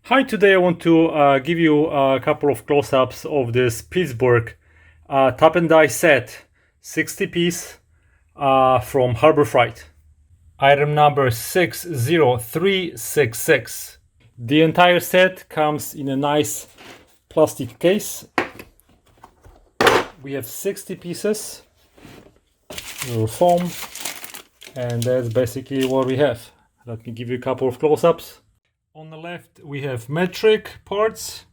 Hi, today I want to give you a couple of close-ups of this Pittsburgh top and die set, 60 piece from Harbor Freight. Item number 60366. The entire set comes in a nice plastic case. We have 60 pieces, little foam, and that's basically what we have. Let me give you a couple of close-ups. On the left, we have metric parts.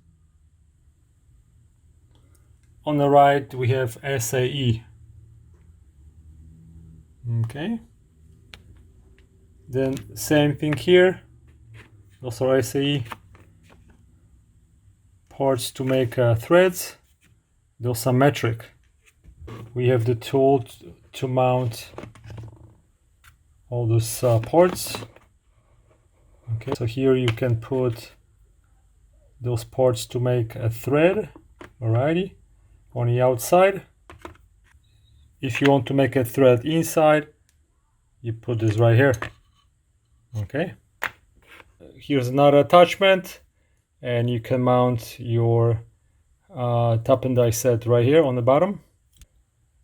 On the right, we have SAE. Okay. Then same thing here. Those are SAE parts to make threads. Those are metric. We have the tool to mount all those parts. Okay, so here you can put those parts to make a thread, alrighty, on the outside. If you want to make a thread inside, you put this right here. Okay, here's another attachment, and you can mount your top and die set right here on the bottom.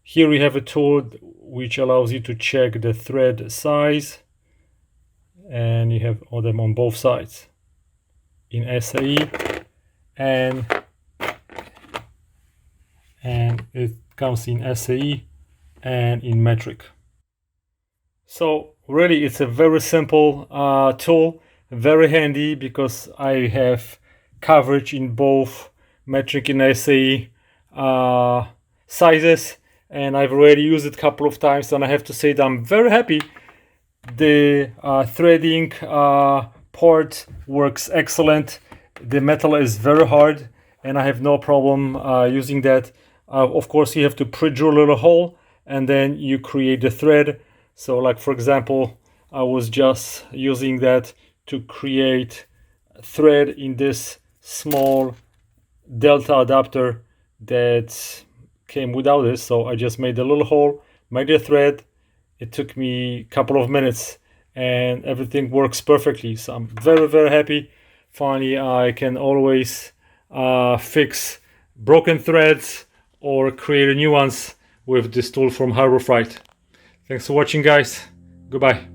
Here we have a tool which allows you to check the thread size, and you have all them on both sides in SAE, and it comes in SAE and in metric. So really it's a very simple tool, very handy because I have coverage in both metric and SAE sizes, and I've already used it a couple of times, and I have to say that I'm very happy. The threading part works excellent. The metal is very hard, and I have no problem using that. Of course, you have to pre-drill a little hole, and then you create the thread. So like for example, I was just using that to create a thread in this small delta adapter that came without this. So I just made a little hole, made a thread. It took me a couple of minutes and everything works perfectly. So I'm very, very happy. Finally, I can always fix broken threads or create new ones with this tool from Harbor Freight. Thanks for watching, guys. Goodbye.